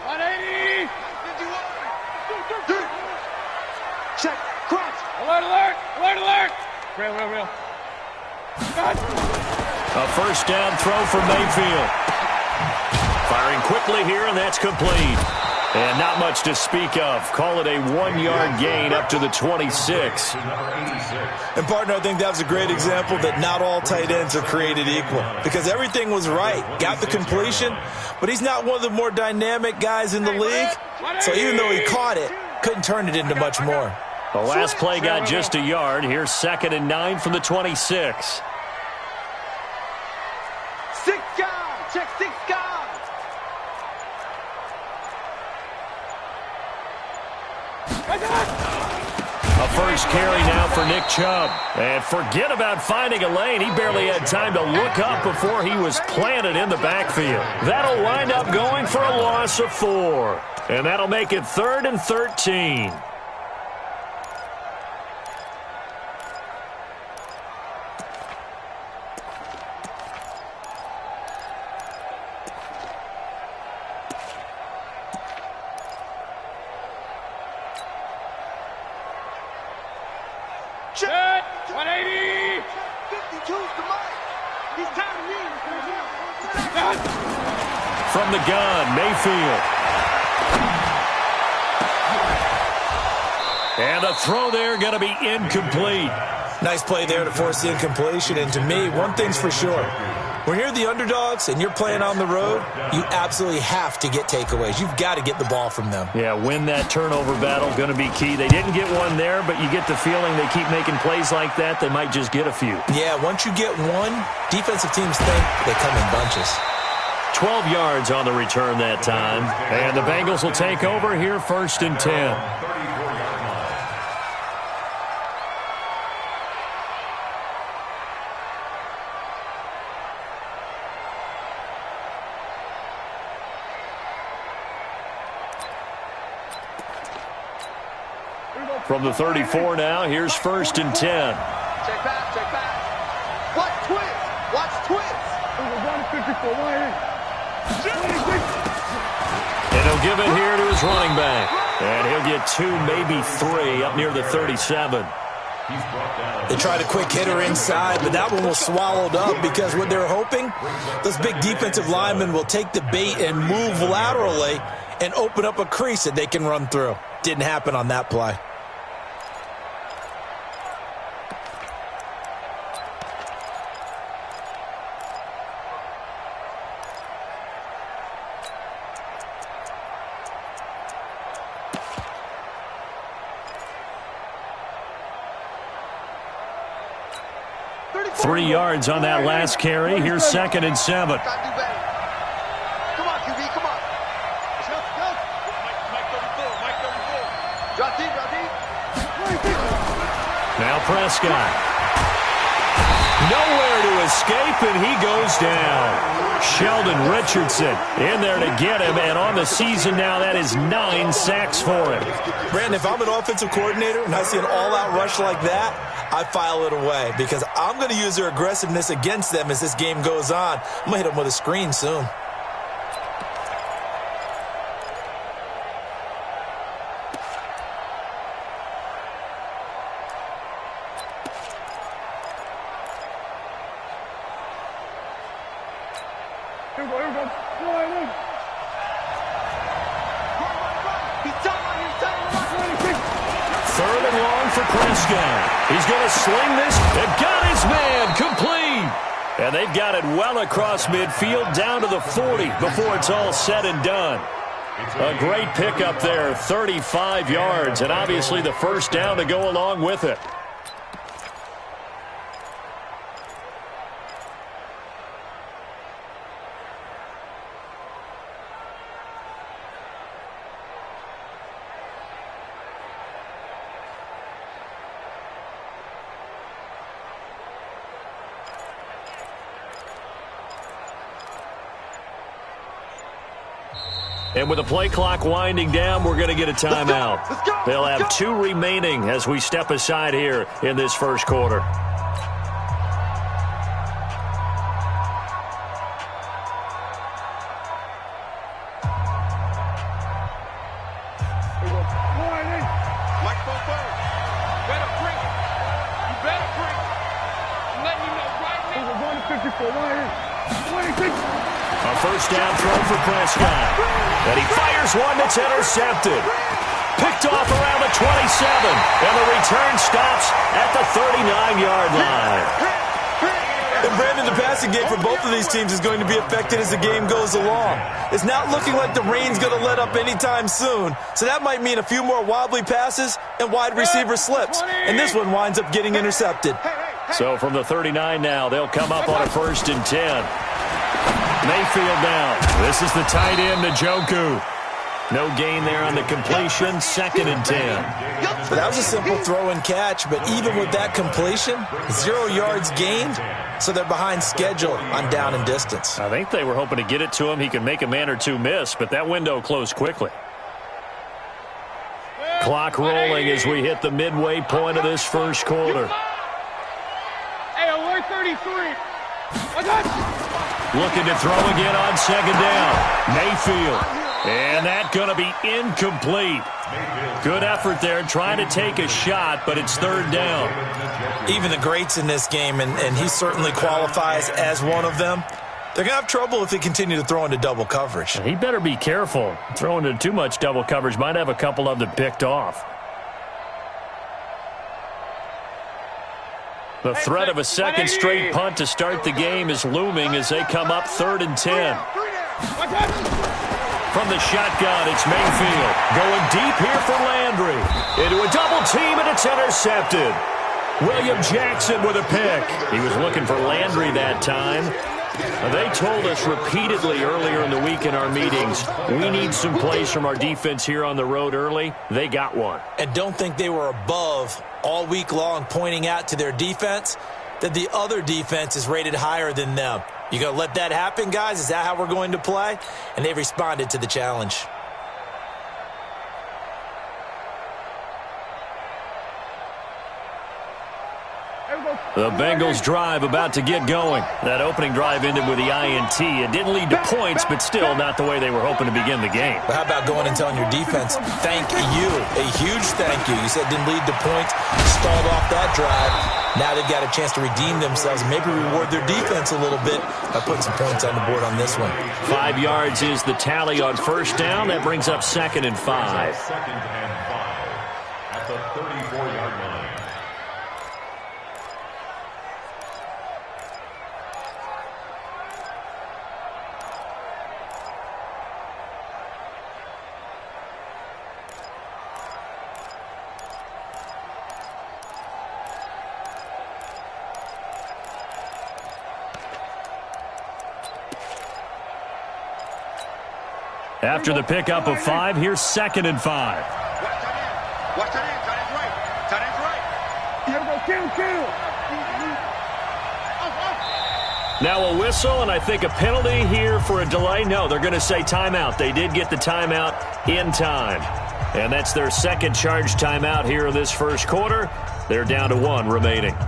180. Check. Crunch. Alert, alert, alert, alert. Real. A first down throw for Mayfield. Firing quickly here, and that's complete. And not much to speak of. Call it a 1-yard gain up to the 26. And, partner, I think that was a great example that not all tight ends are created equal. Because everything was right. Got the completion, but he's not one of the more dynamic guys in the league. So even though he caught it, couldn't turn it into much more. The last play got just a yard. Here's 2nd and 9 from the 26. 6 guys. Check 6 guys. A first carry now for Nick Chubb. And forget about finding a lane. He barely had time to look up before he was planted in the backfield. That'll wind up going for a loss of 4. And that'll make it 3rd and 13. Check. 180. 52's the mark. He's timing you. From the gun, Mayfield. And the throw there going to be incomplete. Nice play there to force the incompletion. And to me, one thing's for sure. When you're the underdogs and you're playing on the road, you absolutely have to get takeaways. You've got to get the ball from them. Yeah, win that turnover battle, going to be key. They didn't get one there, but you get the feeling they keep making plays like that, they might just get a few. Yeah, once you get one, defensive teams think they come in bunches. 12 yards on the return that time. And the Bengals will take over here 1st and 10. From the 34 now, here's 1st and 10. Check back, check back. Watch twist. Watch twist. And he'll give it here to his running back. And he'll get 2, maybe 3 up near the 37. They tried a quick hitter inside, but that one was swallowed up because what they're hoping, those big defensive linemen will take the bait and move laterally and open up a crease that they can run through. Didn't happen on that play. Three yards on that last carry. Here's 2nd and 7. Come on, QB, come on. Let's go. Mike 34, Mike 34. Drop deep, drop deep. Now Prescott. Nowhere to escape, and he goes down. Sheldon Richardson in there to get him, and on the season now, that is 9 sacks for him. Brandon, if I'm an offensive coordinator and I see an all-out rush like that, I file it away because I'm going to use their aggressiveness against them as this game goes on. I'm going to hit them with a screen soon. Here we go. Third and long for Prescott. He's going to sling this and got his man complete. And they've got it well across midfield down to the 40 before it's all said and done. A great pickup there, 35 yards, and obviously the first down to go along with it. And with the play clock winding down, we're going to get a timeout. They'll have 2 remaining as we step aside here in this first quarter. A first down throw for Prescott. And he fires one that's intercepted. Picked off around the 27. And the return stops at the 39-yard line. And Brandon, the passing game for both of these teams is going to be affected as the game goes along. It's not looking like the rain's going to let up anytime soon, so that might mean a few more wobbly passes and wide receiver slips. And this one winds up getting intercepted. So from the 39 now, they'll come up on a 1st and 10. Mayfield down. This is the tight end, Njoku. No gain there on the completion, 2nd and 10. So that was a simple throw and catch, but even with that completion, 0 yards gained, so they're behind schedule on down and distance. I think they were hoping to get it to him. He could make a man or two miss, but that window closed quickly. Clock rolling as we hit the midway point of this first quarter. Hey, alert 33. Looking to throw again on 2nd down. Mayfield. And that's going to be incomplete. Good effort there trying to take a shot, but it's 3rd down. Even the greats in this game, and he certainly qualifies as one of them, they're going to have trouble if they continue to throw into double coverage. He better be careful. Throwing into too much double coverage might have a couple of them picked off. The threat of a second straight punt to start the game is looming as they come up 3rd and 10. From the shotgun, it's Mayfield. Going deep here for Landry. Into a double team, and it's intercepted. William Jackson with a pick. He was looking for Landry that time. They told us repeatedly earlier in the week in our meetings, we need some plays from our defense here on the road early. They got one. And don't think they were above all week long pointing out to their defense that the other defense is rated higher than them. You going to let that happen, guys? Is that how we're going to play? And they've responded to the challenge. The Bengals drive about to get going. That opening drive ended with the INT. It didn't lead to points, but still not the way they were hoping to begin the game. But how about going and telling your defense, thank you, a huge thank you. You said it didn't lead to points, stalled off that drive. Now they've got a chance to redeem themselves and maybe reward their defense a little bit by putting some points on the board on this one. 5 yards is the tally on 1st down. That brings up 2nd and 5. 2nd and 5 at the 34-yard line. After the pickup of 5, here's 2nd and 5. Watch that end. Tight end's right. Tight end's right. Here we go. Kill. Now a whistle, and I think a penalty here for a delay. No, they're going to say timeout. They did get the timeout in time. And that's their 2nd charge timeout here in this first quarter. They're down to 1 remaining. Here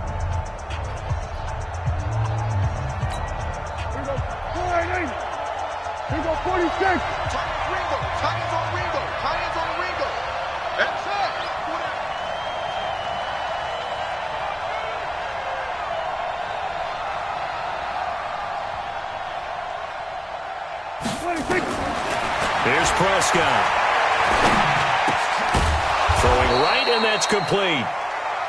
we go. 46. Here's Prescott. Throwing right, and that's complete.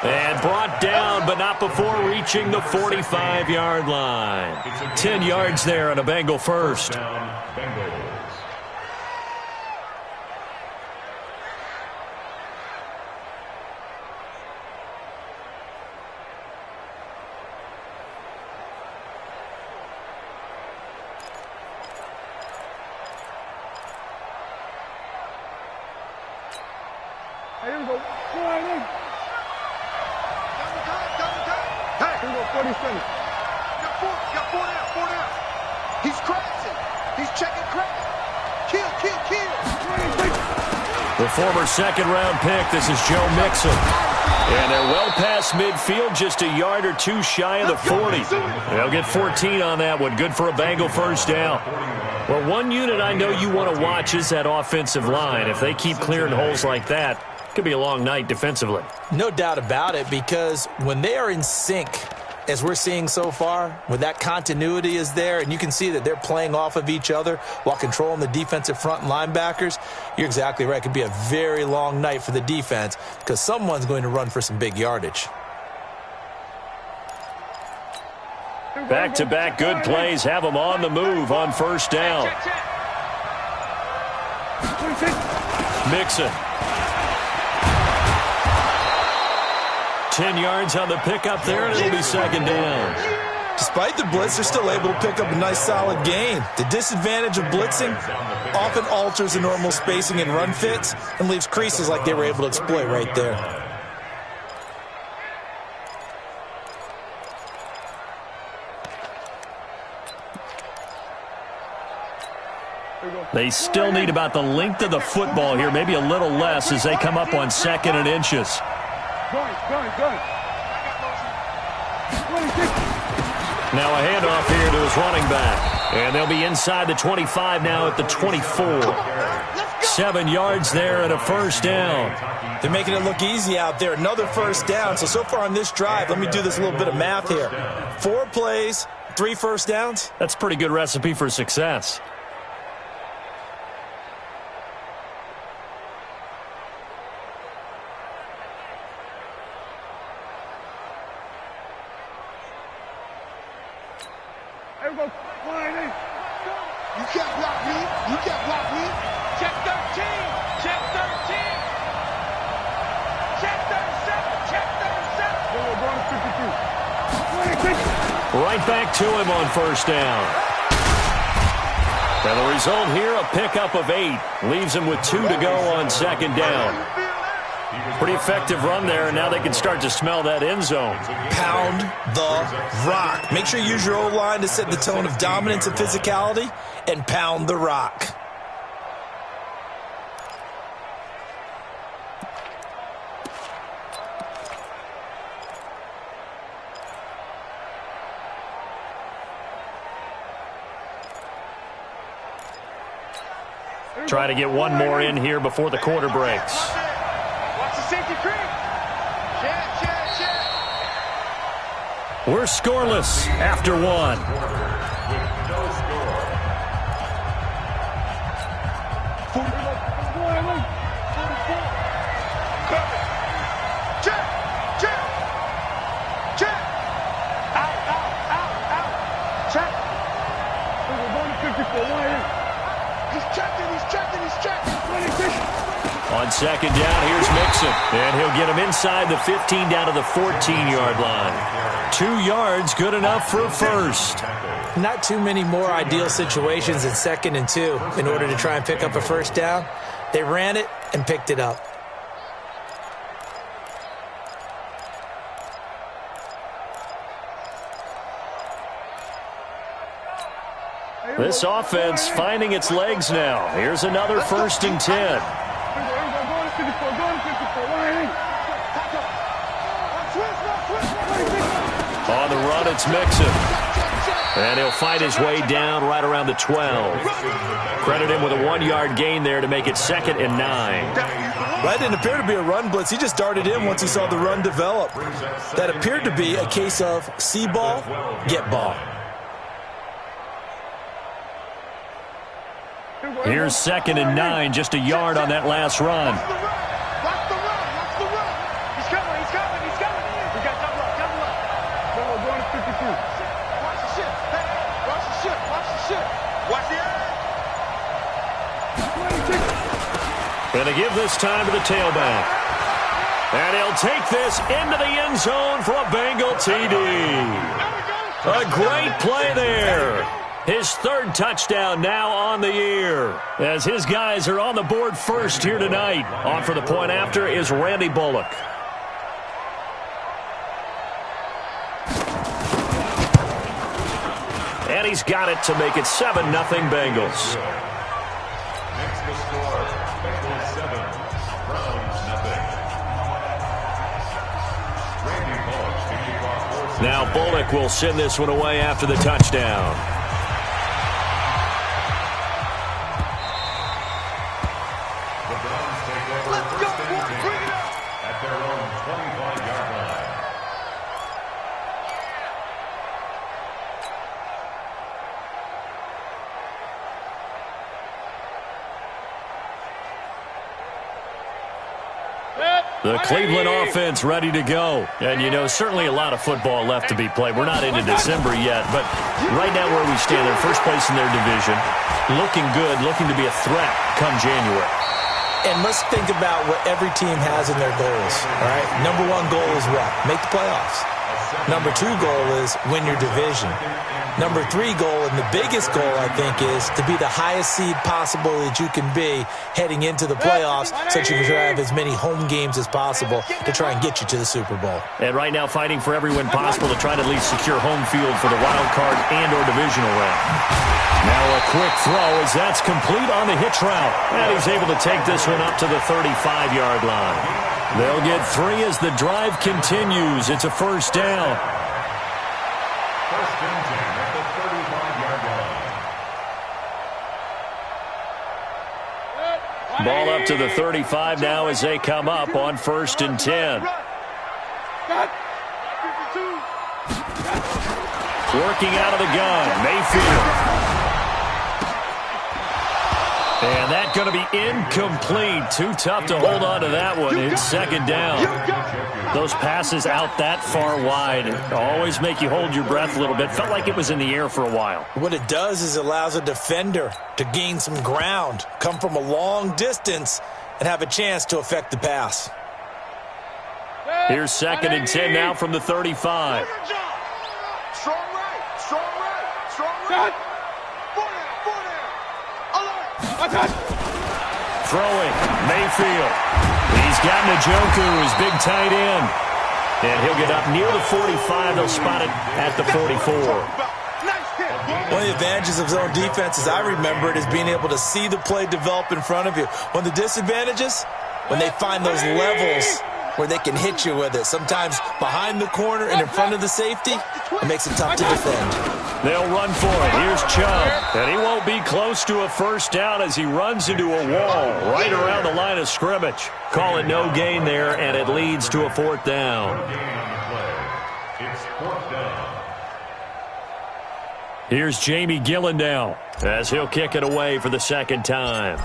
And brought down, but not before reaching the 45-yard line. 10 yards there on a Bengal first. Here we go. Hey, here we go. 47. Got four down. He's crashing. He's checking crash. Kill. The former 2nd-round pick, this is Joe Mixon. And they're well past midfield, just a yard or two shy of the 40. They'll get 14 on that one. Good for a Bengal first down. Well, one unit I know you want to watch is that offensive line. If they keep clearing holes like that, it could be a long night defensively. No doubt about it, because when they are in sync as we're seeing so far, where that continuity is there, and you can see that they're playing off of each other while controlling the defensive front and linebackers, you're exactly right. It could be a very long night for the defense because someone's going to run for some big yardage. Back-to-back good plays have them on the move on first down. Mixon. 10 yards on the pickup there, and it'll be second down. Despite the blitz, they're still able to pick up a nice, solid gain. The disadvantage of blitzing often alters the normal spacing and run fits and leaves creases like they were able to exploit right there. They still need about the length of the football here, maybe a little less as they come up on 2nd and inches. Now a handoff here to his running back. And they'll be inside the 25 now at the 24. 7 yards there and a first down. They're making it look easy out there. Another first down. So far on this drive, let me do this little bit of math here. 4 plays, 3 first downs. That's a pretty good recipe for success. You can't block me. You can't block me. Check 13. Check 13. Check 37. Check 37. Right back to him on first down. And the result here, a pickup of 8. Leaves him with 2 to go on second down. Pretty effective run there, and now they can start to smell that end zone. Pound the rock. Make sure you use your O-line to set the tone of dominance and physicality, and pound the rock. Try to get one more in here before the quarter breaks. Watch the safety creep. Check, check, check. We're scoreless after 1. Check, check, check. Out, out, out, out. Check. He's checking, he's checking, he's checking. On second down, here's Mixon. And he'll get him inside the 15 down to the 14-yard line. 2 yards, good enough for a first. Not too many more ideal situations in 2nd and 2 in order to try and pick up a first down. They ran it and picked it up. This offense finding its legs now. Here's another 1st and 10. On the run, it's Mixon. And he'll fight his way down right around the 12. Credit him with a 1-yard gain there to make it 2nd and 9. That didn't appear to be a run blitz. He just darted in once he saw the run develop. That appeared to be a case of see ball, get ball. Here's 2nd and 9, just a yard on that last run. Watch the run, watch the run. He's coming, he's coming, he's coming. We got double up, double up. Watch the shit, hey, watch the shit, watch the shit. Watch the Gonna give this time to the tailback. And he'll take this into the end zone for a Bengal TD. A great play there. His 3rd touchdown now on the year, as his guys are on the board first here tonight. On for the point after is Randy Bullock. And he's got it to make it 7-0 Bengals. Next to score, Bengals 7, Browns 0. Randy Bullock to kick off. Now Bullock will send this one away after the touchdown. The Cleveland offense ready to go. And, you know, certainly a lot of football left to be played. We're not into December yet, but right now where we stand, they're first place in their division. Looking good, looking to be a threat come January. And let's think about what every team has in their goals, all right? Number one goal is what? Make the playoffs. Number two goal is win your division. Number three goal, and the biggest goal, I think, is to be the highest seed possible that you can be heading into the playoffs so that you can have as many home games as possible to try and get you to the Super Bowl. And right now fighting for every win possible to try to at least secure home field for the wild card and or divisional round. Now a quick throw as that's complete on the hitch route. And he's able to take this one up to the 35-yard line. They'll get 3 as the drive continues. It's a first down. First and 10 at the 35-yard line. Ball up to the 35 now as they come up on first and 10. Working out of the gun, Mayfield. And that's going to be incomplete. Too tough to hold on to that one. It's second down. Those passes out that far wide always make you hold your breath a little bit. Felt like it was in the air for a while. What it does is it allows a defender to gain some ground, come from a long distance, and have a chance to affect the pass. Here's second and 10 now from the 35. Strong right, strong right, strong right. Throwing, Mayfield. He's got Njoku, his big tight end. And he'll get up near the 45. They'll spot it at the 44. One of the advantages of zone defense, as I remember it, is being able to see the play develop in front of you. One of the disadvantages, when they find those levels where they can hit you with it. Sometimes behind the corner and in front of the safety, it makes it tough to defend. They'll run for it. Here's Chubb. And he won't be close to a first down as he runs into a wall right around the line of scrimmage. Call it no gain there, and it leads to a fourth down. It's fourth down. Here's Jamie Gillen now as he'll kick it away for the second time.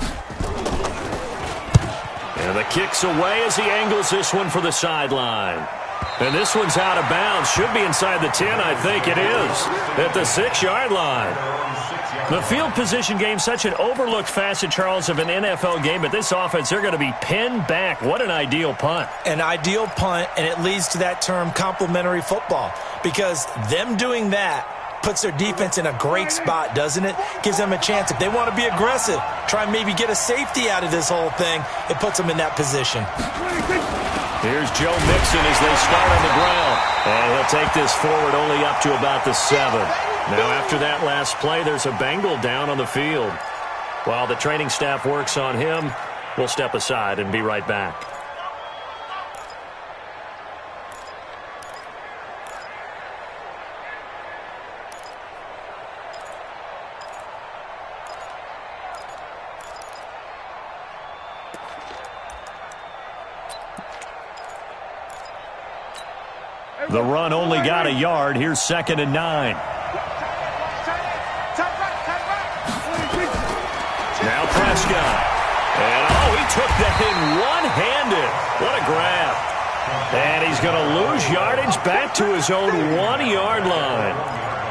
And the kick's away as he angles this one for the sideline. And this one's out of bounds. Should be inside the 10, I think it is. At the 6-yard line. The field position game, such an overlooked facet, Charles, of an NFL game. But this offense, they're going to be pinned back. What an ideal punt. An ideal punt, and it leads to that term complementary football. Because them doing that puts their defense in a great spot, doesn't it? Gives them a chance. If they want to be aggressive, try and maybe get a safety out of this whole thing, it puts them in that position. Here's Joe Mixon as they start on the ground. And he'll take this forward only up to about the 7. Now after that last play, there's a Bengal down on the field. While the training staff works on him, we'll step aside and be right back. The run only got a yard. Here's second and 9. Now Prescott. And, he took that in one-handed. What a grab. And he's going to lose yardage back to his own 1-yard line.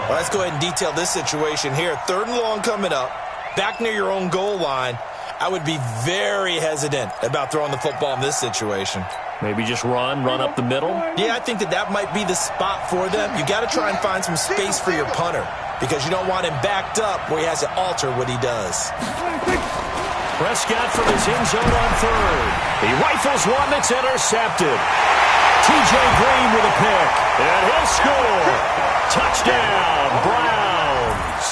Well, let's go ahead and detail this situation here. 3rd and long coming up. Back near your own goal line. I would be very hesitant about throwing the football in this situation. Maybe just run up the middle? Yeah, I think that might be the spot for them. You got to try and find some space for your punter because you don't want him backed up where he has to alter what he does. Prescott from his end zone on 3rd. He rifles one that's intercepted. T.J. Green with a pick, and he'll score. Touchdown, Browns.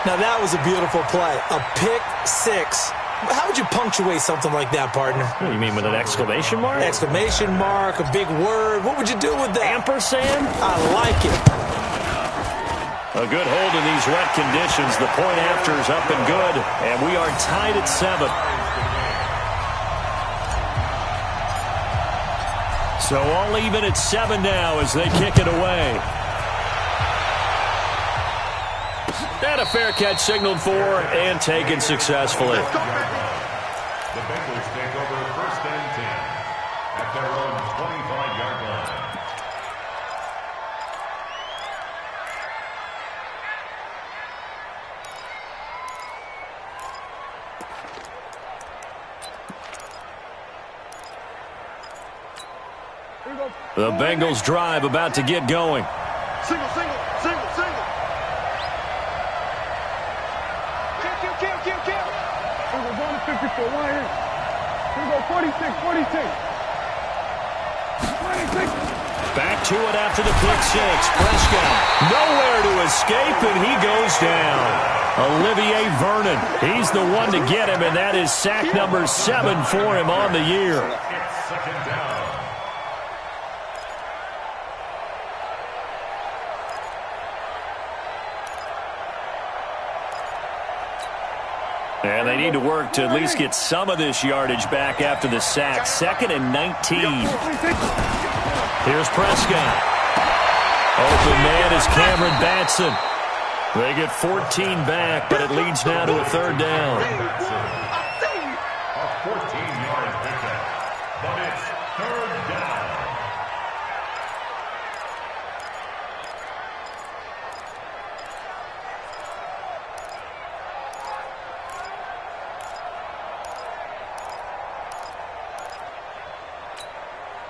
Now that was a beautiful play, a pick 6. How would you punctuate something like that, partner? What do you mean, with an exclamation mark? Exclamation mark, a big word. What would you do with that? Ampersand? I like it. A good hold in these wet conditions. The point after is up and good, and we are tied at 7. So all even at 7 now as they kick it away. And a fair catch signaled for and taken successfully. The Bengals take over first The Bengals drive about to get going. Single, single, single, single. Kill. Here we go, going to 54, one here. Here we go, 46, 46. 26. Back to it after the pick six. Prescott nowhere to escape, and he goes down. Olivier Vernon, he's the one to get him, and that is sack number 7 for him on the year. It's second down. And they need to work to at least get some of this yardage back after the sack. 2nd and 19. Here's Prescott. Open man is Cameron Batson. They get 14 back, but it leads now to a 3rd down. A 14-yard pickup, but it's 3rd down.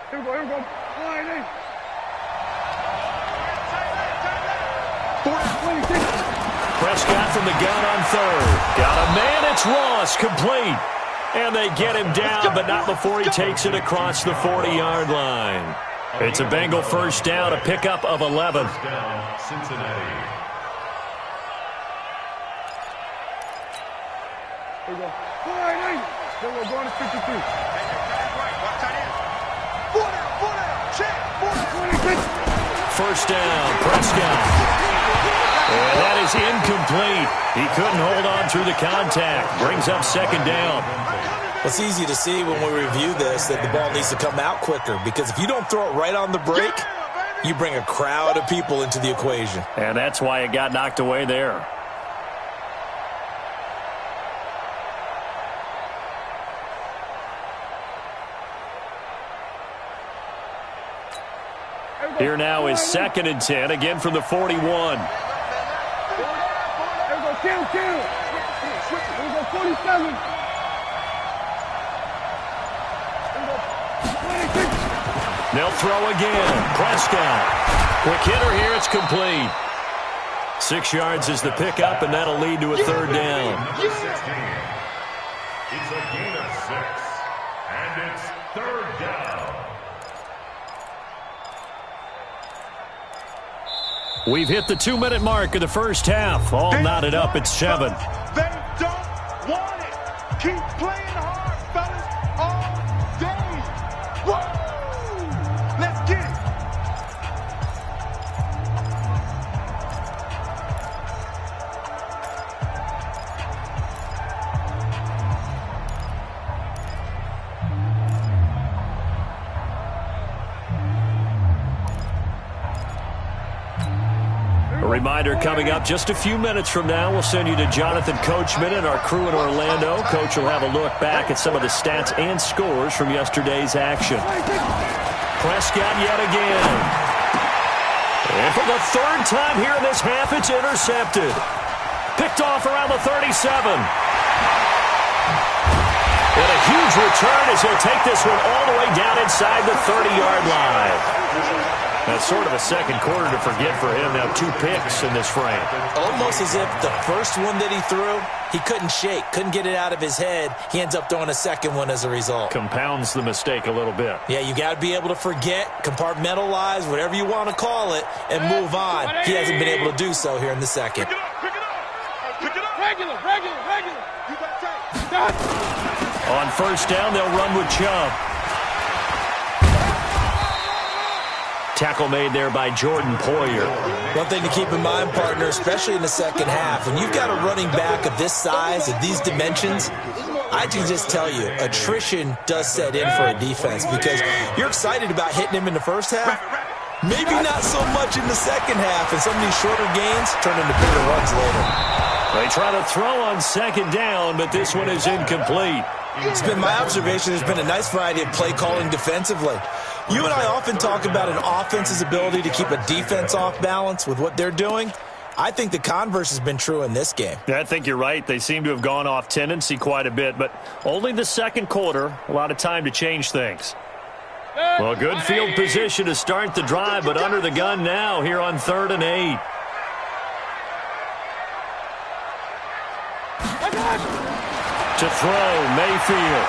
Here we go. Line in. 26. Prescott from the gun on 3rd. Got a man, it's Ross, complete. And they get him down, but not before he takes it across the 40-yard line. It's a Bengal 1st down, a pickup of 11. First down, Cincinnati. Here we go. Line in. Then we're going to 53. Check. 1st down, Prescott. And that is incomplete. He couldn't hold on through the contact. Brings up 2nd down. It's easy to see when we review this that the ball needs to come out quicker, because if you don't throw it right on the break, you bring a crowd of people into the equation. And that's why it got knocked away there. Here now is 2nd and 10, again from the 41. Here we go, kill. Here we go, 47. Here we go, 26. They'll throw again. Prescott. Quick hitter here, it's complete. 6 yards is the pickup, and that'll lead to a 3rd down. Number 16. It's a gain of 6, and it's 3rd down. We've hit the 2-minute mark of the 1st half. All knotted up at 7. They don't want it. Keep playing hard, fellas, all day. Woo! Let's get it. Reminder coming up just a few minutes from now. We'll send you to Jonathan Coachman and our crew in Orlando. Coach will have a look back at some of the stats and scores from yesterday's action. Prescott yet again. And for the 3rd time here in this half, it's intercepted. Picked off around the 37. And a huge return as he'll take this one all the way down inside the 30-yard line. That's sort of a second quarter to forget for him. Now 2 picks in this frame. Almost as if the first one that he threw, he couldn't shake, couldn't get it out of his head. He ends up throwing a second one as a result. Compounds the mistake a little bit. Yeah, you got to be able to forget, compartmentalize, whatever you want to call it, and move on. He hasn't been able to do so here in the second. Pick it up. Regular. You got tape. On 1st down, they'll run with Chubb. Tackle made there by Jordan Poyer. One thing to keep in mind, partner, especially in the second half, when you've got a running back of this size, of these dimensions, I can just tell you, attrition does set in for a defense, because you're excited about hitting him in the first half. Maybe not so much in the second half, and some of these shorter gains turn into bigger runs later. They try to throw on 2nd down, but this one is incomplete. It's been my observation there's been a nice variety of play calling defensively. You and I often talk about an offense's ability to keep a defense off balance with what they're doing. I think the converse has been true in this game. Yeah, I think you're right. They seem to have gone off tendency quite a bit, but only the second quarter, a lot of time to change things. Well, good field position to start the drive, but under the gun now here on 3rd and 8. To throw, Mayfield.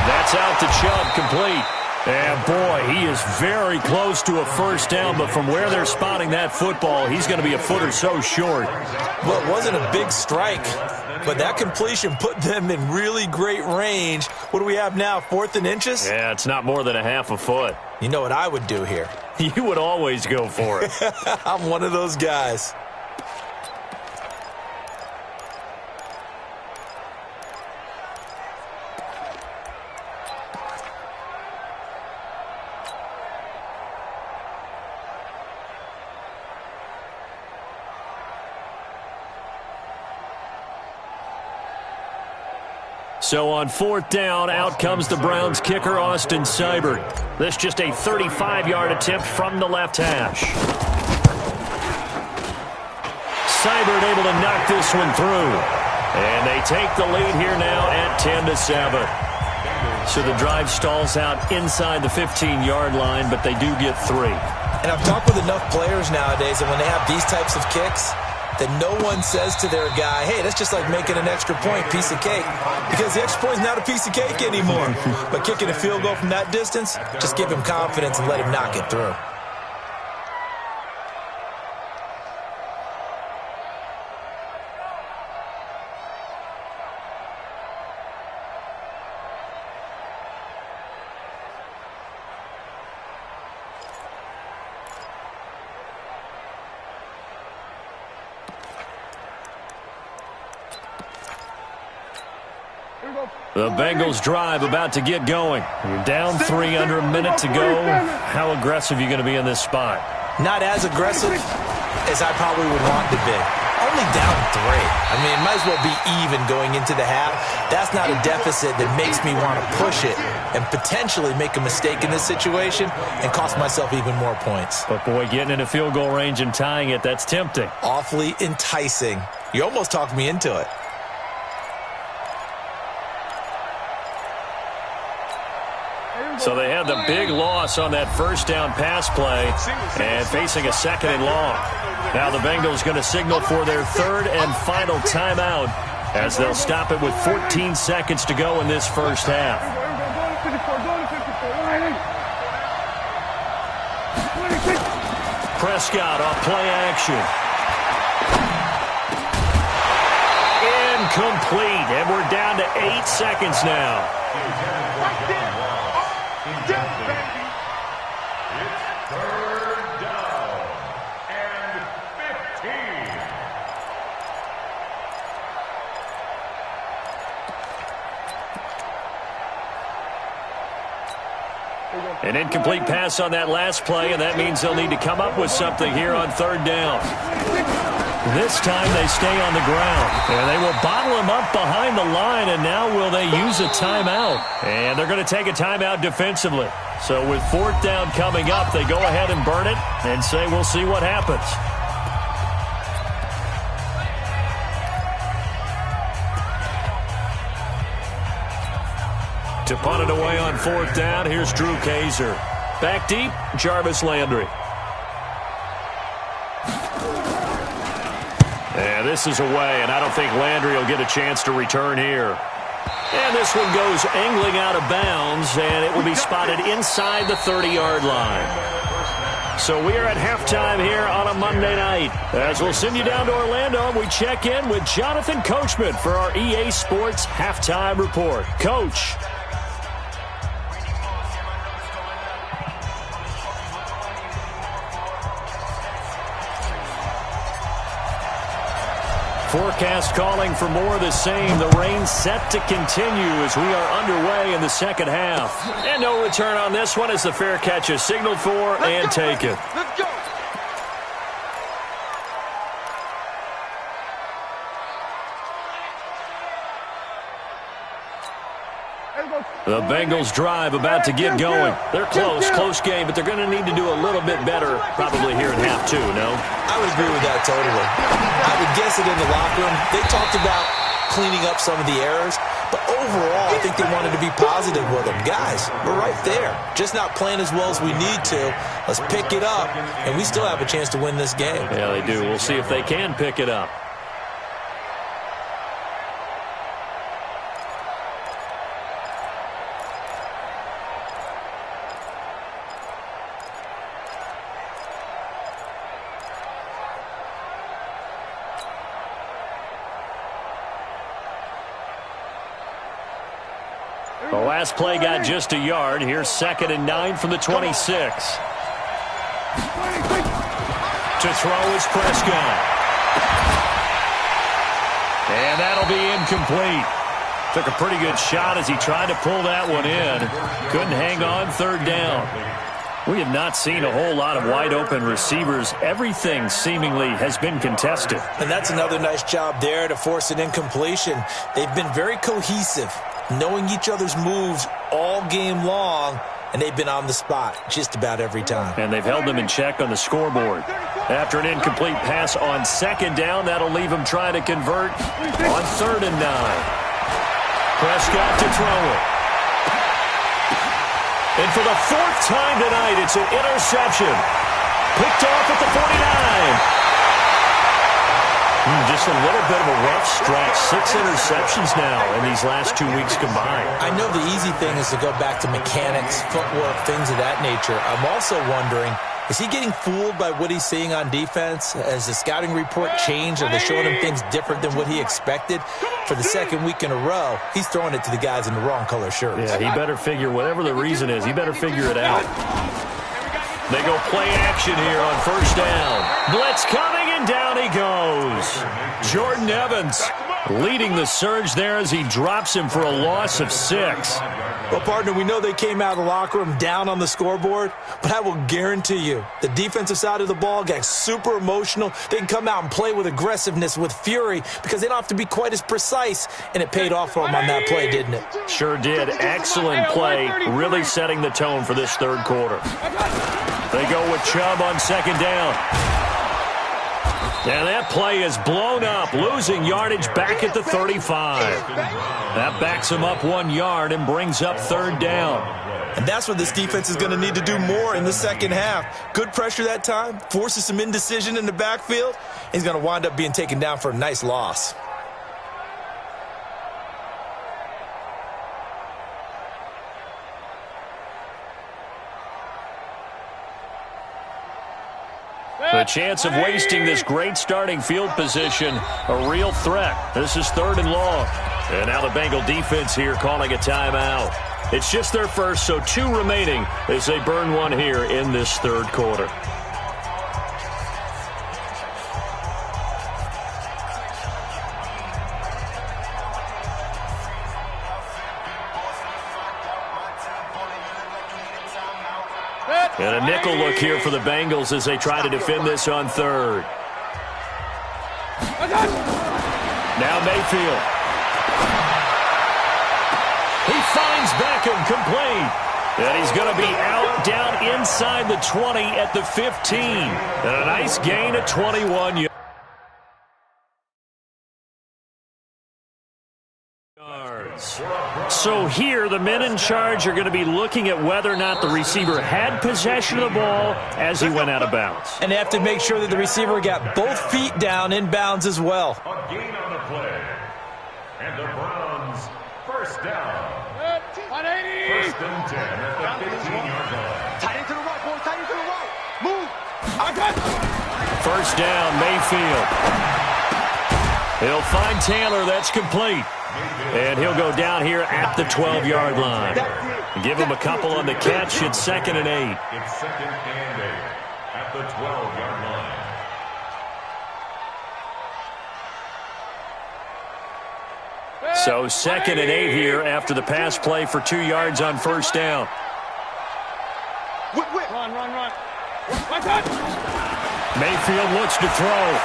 That's out to Chubb, complete. And, boy, he is very close to a first down, but from where they're spotting that football, he's going to be a foot or so short. Well, it wasn't a big strike, but that completion put them in really great range. What do we have now, 4th and inches? Yeah, it's not more than a half a foot. You know what I would do here? You would always go for it. I'm one of those guys. So on 4th down, out comes the Browns kicker, Austin Seibert. This just a 35-yard attempt from the left hash. Seibert able to knock this one through. And they take the lead here now at 10-7. So the drive stalls out inside the 15-yard line, but they do get 3. And I've talked with enough players nowadays that when they have these types of kicks, that no one says to their guy, hey, that's just like making an extra point, piece of cake. Because the extra point is not a piece of cake anymore. But kicking a field goal from that distance, just give him confidence and let him knock it through. The Bengals drive about to get going. You're down 3 under a minute to go. How aggressive are you going to be in this spot? Not as aggressive as I probably would want to be. Only down 3. I mean, it might as well be even going into the half. That's not a deficit that makes me want to push it and potentially make a mistake in this situation and cost myself even more points. But, boy, getting into field goal range and tying it, that's tempting. Awfully enticing. You almost talked me into it. So they had the big loss on that first down pass play and facing a 2nd and long. Now the Bengals going to signal for their 3rd and final timeout as they'll stop it with 14 seconds to go in this first half. Prescott off play action. Incomplete, and we're down to 8 seconds now. An incomplete pass on that last play, and that means they'll need to come up with something here on 3rd down. This time they stay on the ground, and they will bottle him up behind the line, and now will they use a timeout? And they're going to take a timeout defensively. So with 4th down coming up, they go ahead and burn it and say we'll see what happens. To punt it away on 4th down, here's Drew Kaiser. Back deep, Jarvis Landry. And this is away, and I don't think Landry will get a chance to return here. And this one goes angling out of bounds, and it will be spotted inside the 30-yard line. So we are at halftime here on a Monday night. As we'll send you down to Orlando, we check in with Jonathan Coachman for our EA Sports Halftime Report. Coach. Forecast calling for more of the same. The rain set to continue as we are underway in the second half. And no return on this one as the fair catch is signaled for and taken. Let's go. The Bengals drive about to get going. They're close game, but they're going to need to do a little bit better probably here in half 2, no? I would agree with that totally. I would guess it in the locker room. They talked about cleaning up some of the errors, But overall, I think they wanted to be positive with him. Guys, we're right there. Just not playing as well as we need to. Let's pick it up, and we still have a chance to win this game. Yeah, they do. We'll see if they can pick it up. The last play got just a yard. Here's 2nd and 9 from the 26. To throw is Prescott. And that'll be incomplete. Took a pretty good shot as he tried to pull that one in. Couldn't hang on, 3rd down. We have not seen a whole lot of wide-open receivers. Everything seemingly has been contested. And that's another nice job there to force an incompletion. They've been very cohesive, knowing each other's moves all game long, and they've been on the spot just about every time. And they've held them in check on the scoreboard. After an incomplete pass on 2nd down, that'll leave them trying to convert on 3rd and 9. Prescott to throw it. And for the 4th time tonight, it's an interception. Picked off at the 49. Just a little bit of a rough stretch. 6 interceptions now in these last 2 weeks combined. I know the easy thing is to go back to mechanics, footwork, things of that nature. I'm also wondering, is he getting fooled by what he's seeing on defense? Has the scouting report changed? Are they showing him things different than what he expected? For the 2nd week in a row, he's throwing it to the guys in the wrong color shirts. Yeah, he better figure, whatever the reason is, he better figure it out. They go play action here on 1st down. Blitz coming, and down he goes. Jordan Evans leading the surge there as he drops him for a loss of 6. Well, partner, we know they came out of the locker room down on the scoreboard, but I will guarantee you the defensive side of the ball got super emotional. They can come out and play with aggressiveness, with fury, because they don't have to be quite as precise, and it paid off for them on that play, didn't it? Sure did. Excellent play, really setting the tone for this 3rd quarter. They go with Chubb on 2nd down. And that play is blown up, losing yardage back at the 35. That backs him up 1 yard and brings up 3rd down. And that's what this defense is going to need to do more in the 2nd half. Good pressure that time, forces some indecision in the backfield. He's going to wind up being taken down for a nice loss. The chance of wasting this great starting field position, a real threat. This is 3rd and long. And now the Bengal defense here calling a timeout. It's just their first, so 2 remaining as they burn 1 here in this 3rd quarter. And a nickel look here for the Bengals as they try to defend this on 3rd. Now Mayfield. He finds Beckham complete. And he's going to be out down inside the 20 at the 15. And a nice gain at 21 yards. So here, the men in charge are going to be looking at whether or not the receiver had possession of the ball as he went out of bounds. And they have to make sure that the receiver got both feet down in bounds as well. A gain on the play. And the Browns, 1st down. 180. 1st and 10 at the 15-yard line. Tight end to the right, boys. Tight end to the right. Move. 1st down, Mayfield. He'll find Taylor. That's complete. And he'll go down here at the 12-yard line. Give him a couple on the catch. It's 2nd and 8. It's 2nd and 8 at the 12-yard line. So 2nd and 8 here after the pass play for 2 yards on 1st down. Run. Mayfield looks to throw.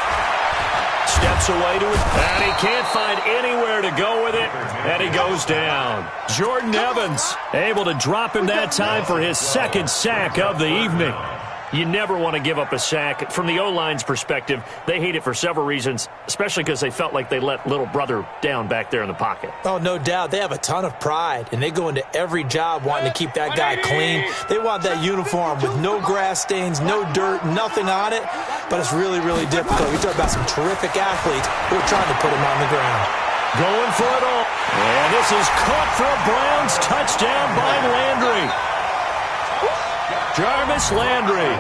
Steps away to it, and he can't find anywhere to go with it, and he goes down. Jordan Evans able to drop him that time for his 2nd sack of the evening. You never want to give up a sack. From the O-line's perspective, they hate it for several reasons, especially because they felt like they let little brother down back there in the pocket. Oh, no doubt. They have a ton of pride, and they go into every job wanting to keep that guy clean. They want that uniform with no grass stains, no dirt, nothing on it, but it's really, really difficult. We talk about some terrific athletes who are trying to put him on the ground. Going for it all. And this is caught for a Browns touchdown by Landry. Jarvis Landry,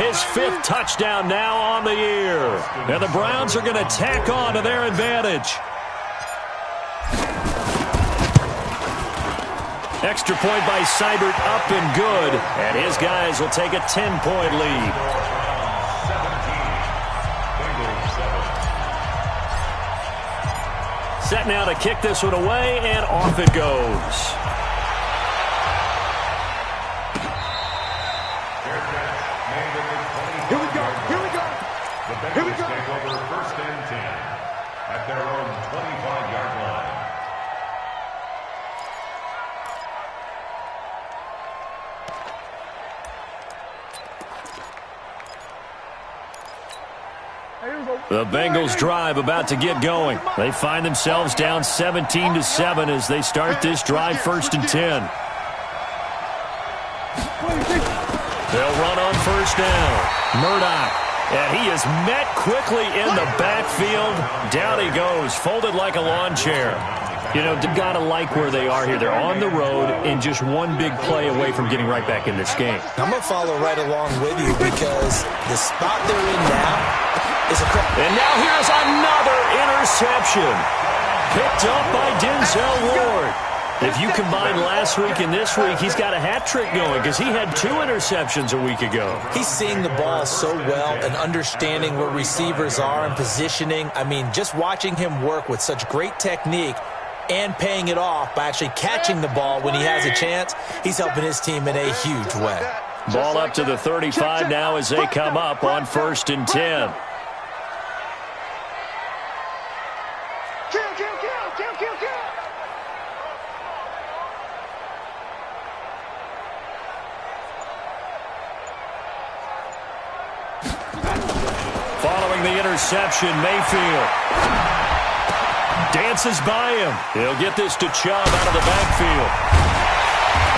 his 5th touchdown now on the year. And the Browns are going to tack on to their advantage. Extra point by Seibert, up and good. And his guys will take a 10-point lead. Set now to kick this one away, and off it goes. Here we go. Here we go. The Bengals take over 1st and 10 at their own 25-yard line. The Bengals drive about to get going. They find themselves down 17-7 as they start this drive 1st and 10. They'll run on 1st down. Murdoch, and he is met quickly in the backfield. Down he goes, folded like a lawn chair. You know, you got to like where they are here. They're on the road and just one big play away from getting right back in this game. I'm going to follow right along with you because the spot they're in now is a... And now here's another interception. Picked up by Denzel Ward. If you combine last week and this week, he's got a hat trick going because he had 2 interceptions a week ago. He's seeing the ball so well and understanding where receivers are and positioning. I mean, just watching him work with such great technique and paying it off by actually catching the ball when he has a chance, he's helping his team in a huge way. Ball up to the 35 now as they come up on 1st and 10. Following the interception, Mayfield dances by him. He'll get this to Chubb out of the backfield.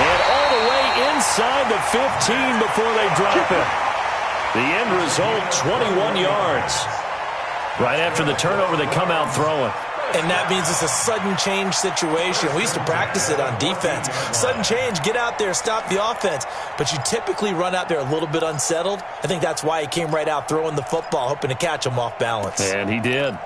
And all the way inside the 15 before they drop it. The end result, 21 yards. Right after the turnover, they come out throwing. And that means it's a sudden change situation. We used to practice it on defense. Sudden change, get out there, stop the offense. But you typically run out there a little bit unsettled. I think that's why he came right out throwing the football, hoping to catch him off balance. And he did.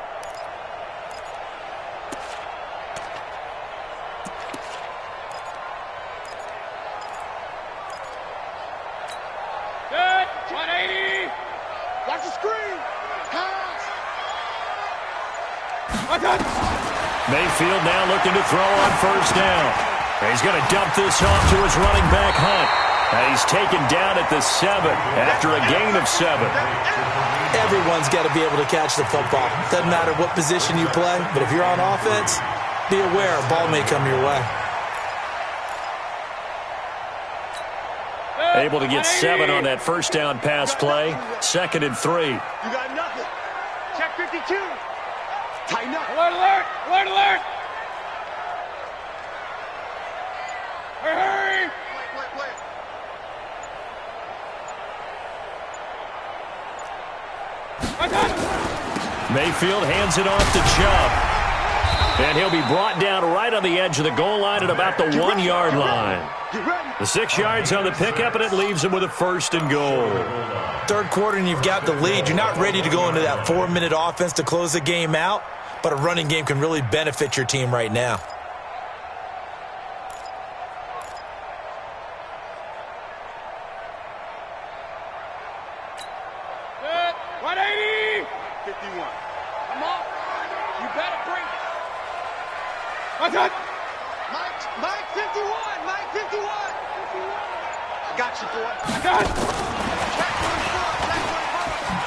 Good. 180. Watch the screen. Mayfield now looking to throw on 1st down. He's going to dump this off to his running back, Hunt. And he's taken down at the 7 after a gain of 7. Everyone's got to be able to catch the football. Doesn't matter what position you play, but if you're on offense, be aware a ball may come your way. Able to get 7 on that 1st down pass play. 2nd and 3. You got nothing. Check 52. Tighten up. Alert, alert. Alert, alert. Hurry. Wait. Mayfield hands it off to Chubb. And he'll be brought down right on the edge of the goal line at about the 1-yard line. The 6 yards on the pickup, and it leaves him with a 1st and goal. 3rd quarter and you've got the lead. You're not ready to go into that 4-minute offense to close the game out, but a running game can really benefit your team right now. Good. 180. 51. Come on. You better bring it. What's that? Mike 51. Mike 51. I got you, boy.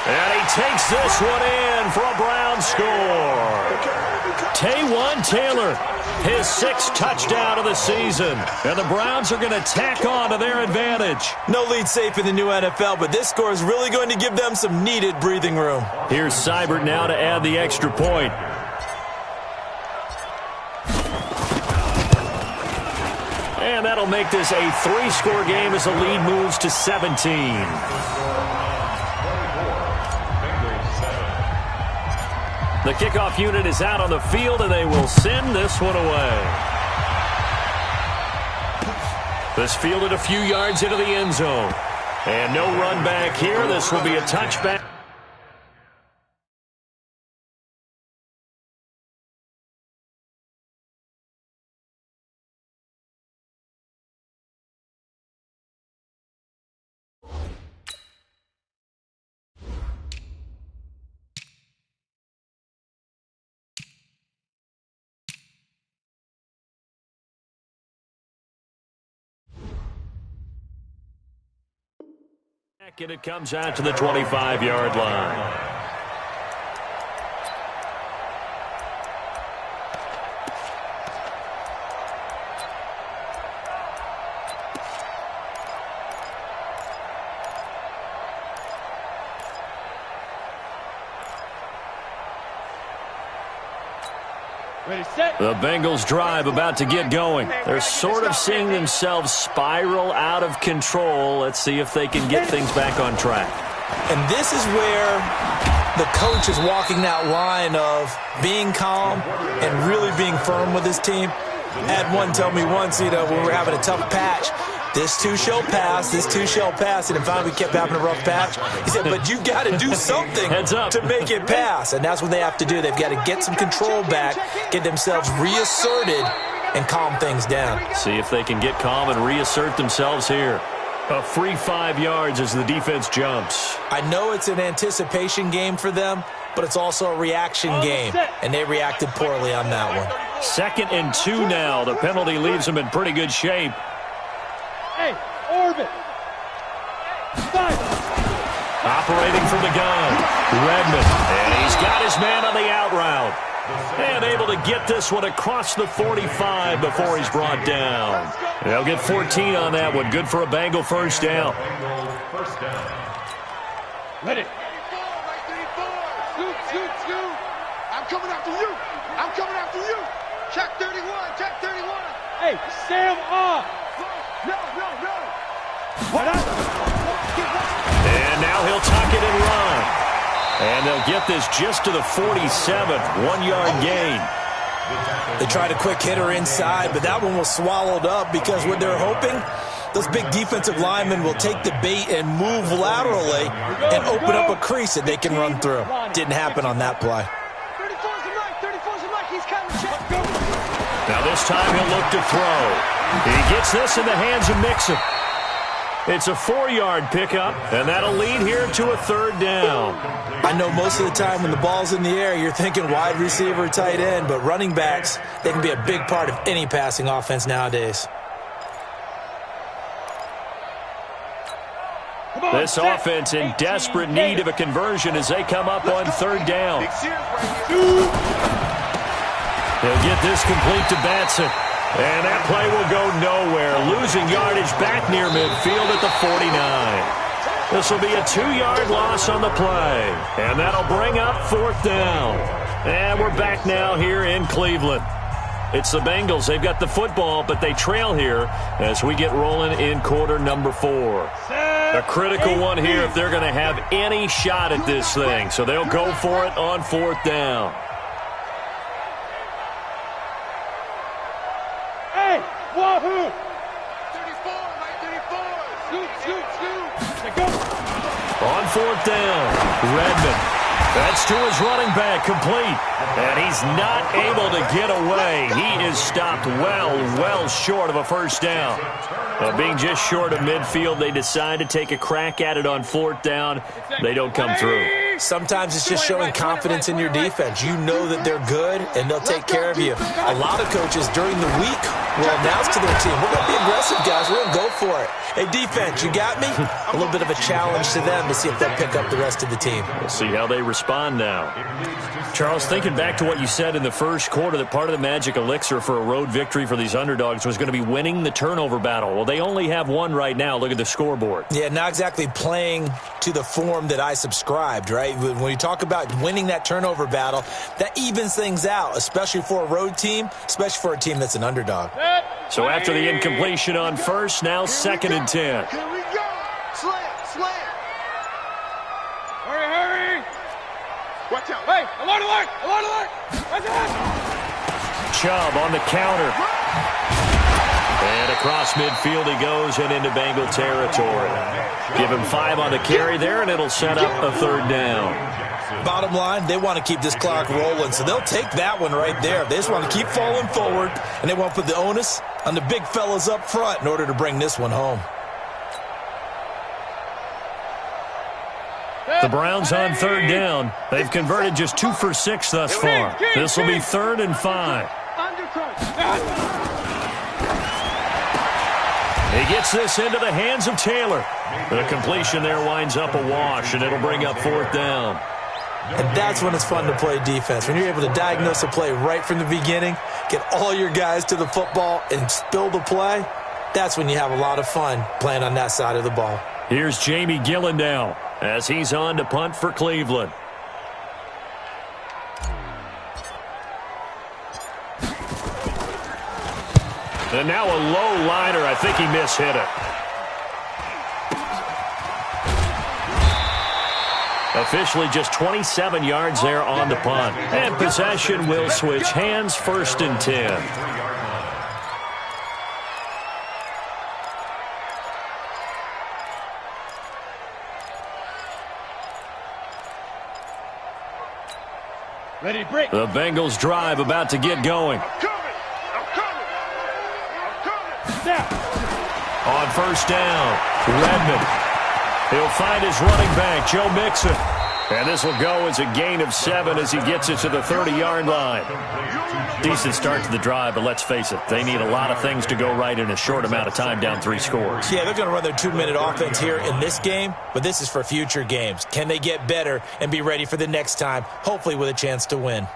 And he takes this one in for a Browns score. Taywan Taylor, his 6th touchdown of the season. And the Browns are going to tack on to their advantage. No lead safe in the new NFL, but this score is really going to give them some needed breathing room. Here's Seibert now to add the extra point. And that'll make this a 3-score game as the lead moves to 17. The kickoff unit is out on the field, and they will send this one away. This fielded a few yards into the end zone. And no run back here. This will be a touchback. And it comes out to the 25-yard line. The Bengals drive about to get going. They're sort of seeing themselves spiral out of control. Let's see if they can get things back on track. And this is where the coach is walking that line of being calm and really being firm with his team. I had one tell me once, when we were having a tough patch, this too shall pass, this too shall pass. And finally we kept having a rough patch. He said, but you got to do something to make it pass. And that's what they have to do. They've got to get some control back, get themselves reasserted, and calm things down. See if they can get calm and reassert themselves here. A free 5 yards as the defense jumps. I know it's an anticipation game for them, but it's also a reaction game. And they reacted poorly on that one. 2nd and 2 now. The penalty leaves them in pretty good shape. Hey, orbit. Operating from the gun, Redmond. And he's got his man on the out route. And able to get this one across the 45 before he's brought down. They'll get 14 on that one. Good for a Bengal first down. Ready. Scoot. I'm coming after you. I'm coming after you. Check 31. Check 31. Hey, Sam off. No. And now he'll tuck it and run. And they'll get this just to the 47th, 1-yard gain. They tried a quick hitter inside, but that one was swallowed up because what they're hoping, those big defensive linemen will take the bait and move laterally and open up a crease that they can run through. Didn't happen on that play. 34's a Mike. He's coming. Check. Now this time he'll look to throw. He gets this in the hands of Mixon. It's a 4-yard pickup, and that'll lead here to a 3rd down. I know most of the time when the ball's in the air, you're thinking wide receiver, tight end, but running backs, they can be a big part of any passing offense nowadays. This offense in desperate need of a conversion as they come up on 3rd down. They'll get this complete to Batson. And that play will go nowhere. Losing yardage back near midfield at the 49. This will be a 2-yard loss on the play. And that'll bring up 4th down. And we're back now here in Cleveland. It's the Bengals. They've got the football, but they trail here as we get rolling in quarter number 4. A critical one here if they're going to have any shot at this thing. So they'll go for it on 4th down. Wahoo! 34. Scoot. On 4th down, Redmond. That's to his running back, complete. And he's not able to get away. He is stopped well short of a first down. Being just short of midfield, they decide to take a crack at it on 4th down. They don't come through. Sometimes it's just showing confidence in your defense. You know that they're good, and they'll take care of you. A lot of coaches during the week will announce to their team, we're going to be aggressive, guys. We're going to go for it. Hey, defense, you got me? A little bit of a challenge to them to see if they'll pick up the rest of the team. We'll see how they respond now. Charles, thinking back to what you said in the first quarter, that part of the magic elixir for a road victory for these underdogs was going to be winning the turnover battle. Well, they only have one right now. Look at the scoreboard. Yeah, not exactly playing to the form that I subscribed, right? When you talk about winning that turnover battle, that evens things out, especially for a road team, especially for a team that's an underdog. So after the incompletion on first, now 2nd and 10. Here we go. Slam. Hurry. Watch out. Hey, alert. Watch out. Chubb on the counter. And across midfield he goes and into Bengal territory. Give him 5 on the carry there, and it'll set up a 3rd down. Bottom line, they want to keep this clock rolling, so they'll take that one right there. They just want to keep falling forward, and they want to put the onus on the big fellas up front in order to bring this one home. The Browns on 3rd down. They've converted just 2 for 6 thus far. This will be 3rd and 5. He gets this into the hands of Taylor. The completion there winds up a wash, and it'll bring up 4th down. And that's when it's fun to play defense. When you're able to diagnose a play right from the beginning, get all your guys to the football, and spill the play, that's when you have a lot of fun playing on that side of the ball. Here's Jamie Gillen now as he's on to punt for Cleveland. And now a low liner. I think he mishit it. Officially just 27 yards there on the punt. And possession will switch hands, 1st and 10. Ready, break. The Bengals drive about to get going. I'm coming. On 1st down, Redmond. He'll find his running back, Joe Mixon. And this will go as a gain of 7 as he gets it to the 30-yard line. Decent start to the drive, but let's face it, they need a lot of things to go right in a short amount of time, down 3 scores. Yeah, they're going to run their 2-minute offense here in this game, but this is for future games. Can they get better and be ready for the next time, hopefully with a chance to win?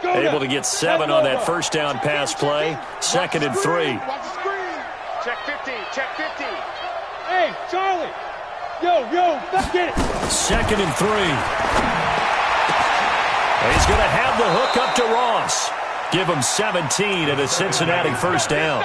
Able to get 7 on that 1st down pass play. 2nd and 3. Watch the screen. Check 50. Hey, Charlie. Yo, let's get it. 2nd and 3. He's going to have the hook up to Ross. Give him 17 at a Cincinnati 1st down.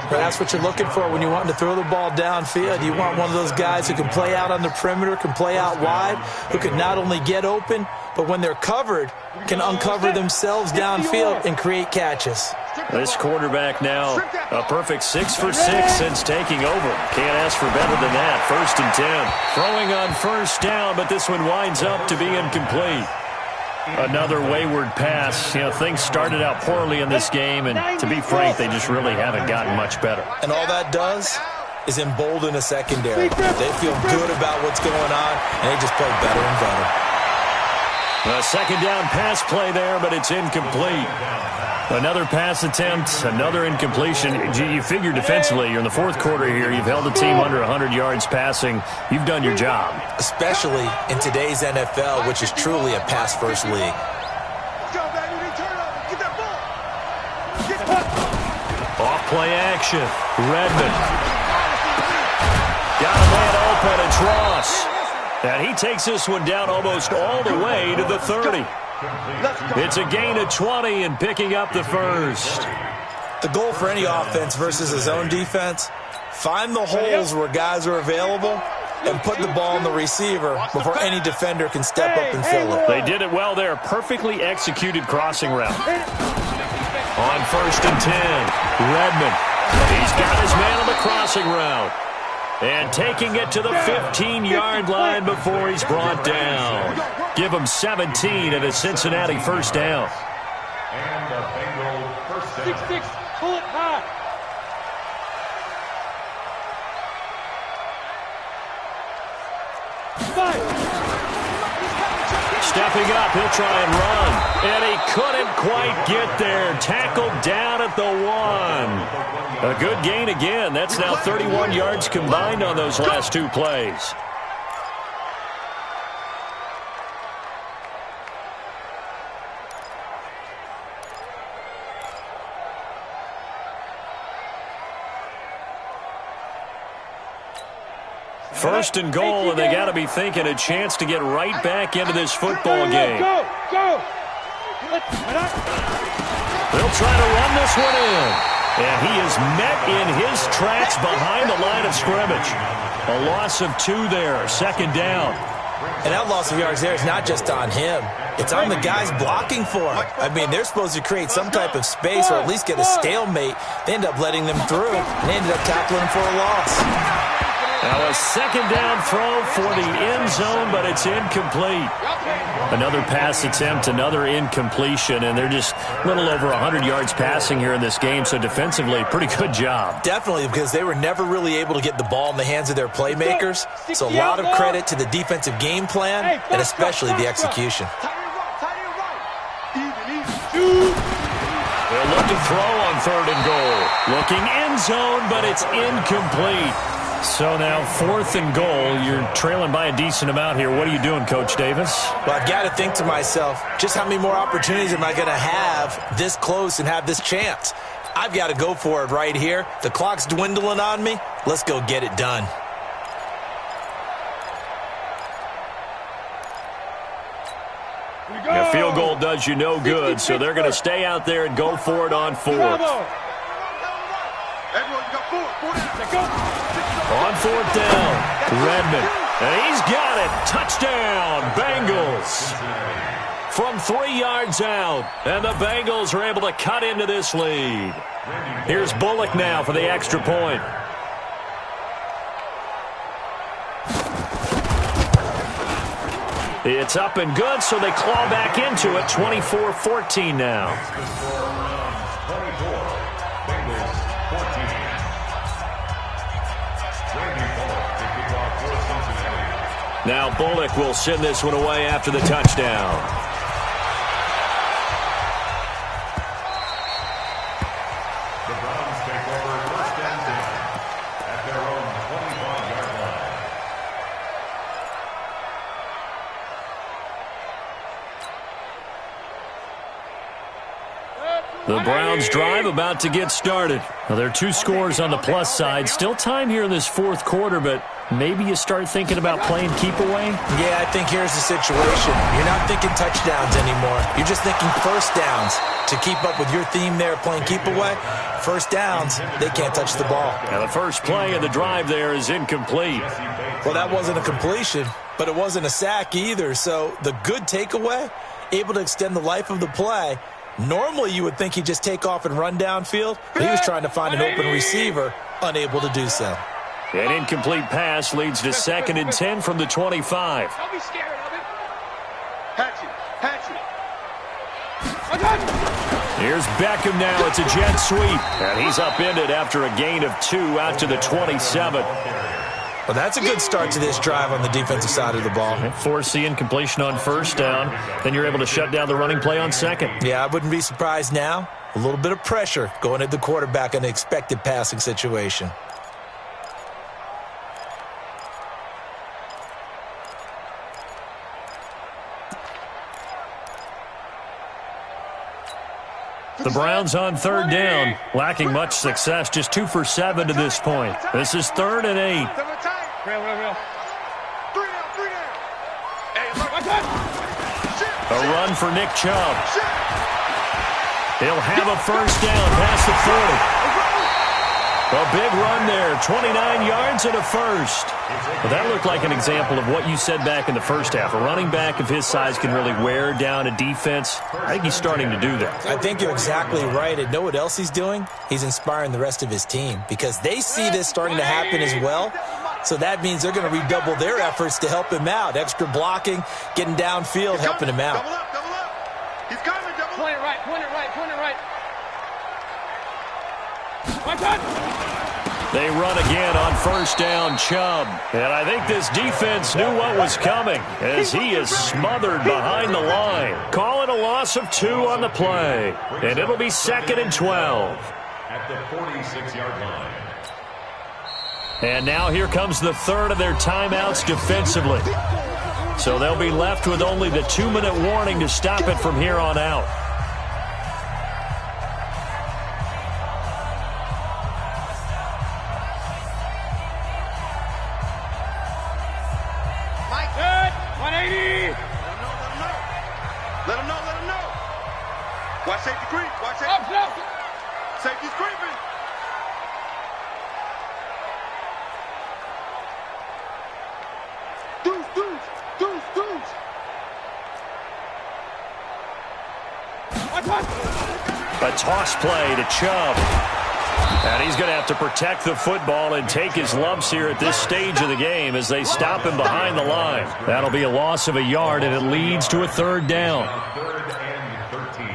But that's what you're looking for when you want to throw the ball downfield. You want one of those guys who can play out on the perimeter, can play out wide, who can not only get open, but when they're covered, can uncover themselves downfield and create catches. This quarterback now a perfect 6 for 6 since taking over. Can't ask for better than that. 1st and 10. Throwing on 1st down, but this one winds up to be incomplete. Another wayward pass. You know, things started out poorly in this game, and to be frank, they just really haven't gotten much better. And all that does is embolden a secondary. They feel good about what's going on, and they just play better and better. A 2nd down pass play there, but it's incomplete. Another pass attempt, another incompletion. You figure defensively, you're in the 4th quarter here. You've held the team under 100 yards passing. You've done your job. Especially in today's NFL, which is truly a pass-first league. Let's go, baby. They turn over. Get that ball. Off play action. Redmond. Got a man open. It's Ross. And he takes this one down almost all the way to the 30. It's a gain of 20 and picking up the 1st. The goal for any offense versus his own defense, find the holes where guys are available and put the ball on the receiver before any defender can step up and fill it. They did it well there. Perfectly executed crossing route. On 1st and 10, Redmond. He's got his man on the crossing route. And taking it to the 15-yard line before he's brought down. Give him 17 at a Cincinnati 1st down. And the Bengal 1st down. 6-6, pull it high. stepping up. He'll try and run. And he couldn't quite get there. Tackled down at the 1. A good gain again. That's now 31 yards combined on those last 2 plays. First and goal, and they got to be thinking a chance to get right back into this football game. Go! They'll try to run this one in. And he is met in his tracks behind the line of scrimmage. A loss of 2 there, 2nd down. And that loss of yards there is not just on him. It's on the guys blocking for him. I mean, they're supposed to create some type of space or at least get a stalemate. They end up letting them through, and they ended up tackling him for a loss. Now a 2nd down throw for the end zone, but it's incomplete. Another pass attempt, another incompletion, and they're just a little over 100 yards passing here in this game, so defensively, pretty good job. Definitely, because they were never really able to get the ball in the hands of their playmakers, so a lot of credit to the defensive game plan and especially the execution. They'll look to throw on 3rd and goal. Looking end zone, but it's incomplete. So now 4th and goal. You're trailing by a decent amount here. What are you doing, Coach Davis? Well, I've got to think to myself, just how many more opportunities am I going to have this close and have this chance? I've got to go for it right here. The clock's dwindling on me. Let's go get it done. A field goal does you no good, so they're going to stay out there and go for it on 4th. On 4th down, Redmond. And he's got it. Touchdown, Bengals. From 3 yards out. And the Bengals are able to cut into this lead. Here's Bullock now for the extra point. It's up and good, so they claw back into it. 24-14 now. Now Bullock will send this one away after the touchdown. The Browns take over 1st and 10 at their own 25-yard line. The Browns drive about to get started. Well, there are 2 scores on the plus side. Still time here in this 4th quarter, but maybe you start thinking about playing keep away? Yeah, I think here's the situation. You're not thinking touchdowns anymore. You're just thinking 1st downs. To keep up with your theme there, playing keep away, 1st downs, they can't touch the ball. Now the first play of the drive there is incomplete. Well, that wasn't a completion, but it wasn't a sack either. So the good takeaway, able to extend the life of the play. Normally you would think he'd just take off and run downfield, but he was trying to find an open receiver, unable to do so. An incomplete pass leads to 2nd and 10 from the 25. Don't be scared of it. Hatch it. Here's Beckham now. It's a jet sweep. And he's upended after a gain of 2 out to the 27. Well, that's a good start to this drive on the defensive side of the ball. Force the incompletion on 1st down. Then you're able to shut down the running play on 2nd. Yeah, I wouldn't be surprised now. A little bit of pressure going at the quarterback in an expected passing situation. The Browns on 3rd down, lacking much success, just 2 for 7 to this point. This is 3rd and 8. A run for Nick Chubb. He'll have a 1st down past the 40. A big run there, 29 yards and a 1st. Well, that looked like an example of what you said back in the 1st half. A running back of his size can really wear down a defense. I think he's starting to do that. I think you're exactly right. And know what else he's doing? He's inspiring the rest of his team because they see this starting to happen as well. So that means they're going to redouble their efforts to help him out. Extra blocking, getting downfield, helping him out. Double up. He's coming, double up. Point it right. My God! They run again on first down, Chubb. And I think this defense knew what was coming as he is smothered behind the line. Calling a loss of 2 on the play. And it'll be 2nd and 12. At the 46-yard line. And now here comes the third of their timeouts defensively. So they'll be left with only the 2-minute warning to stop it from here on out. Let him know. Watch safety creep. Watch safety. Safety's creeping. Deuce. A toss play to Chubb. And he's going to have to protect the football and take his lumps here at this stage of the game as they stop him behind the line. That'll be a loss of a yard, and it leads to a 3rd down. 3rd and 13.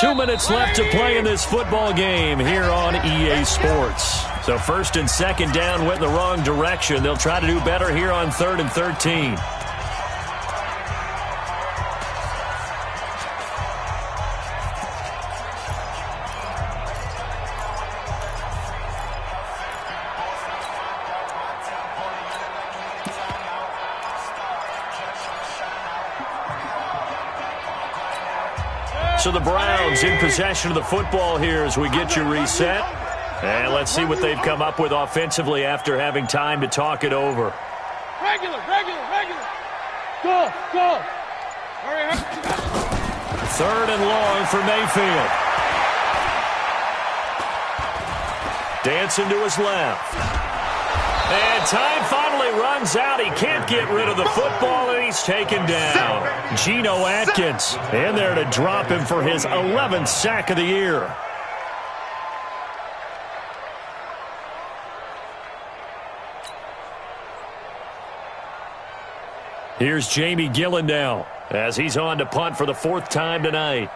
Two minutes left to play in this football game here on EA Sports. So 1st and 2nd down went the wrong direction. They'll try to do better here on 3rd and 13. So the Browns in possession of the football here as we get you reset. And let's see what they've come up with offensively after having time to talk it over. Regular. Go. Hurry. 3rd and long for Mayfield. Dancing to his left. And time finally runs out. He can't get rid of the football, and he's taken down. Geno Atkins in there to drop him for his 11th sack of the year. Here's Jamie Gillen now as he's on to punt for the 4th time tonight.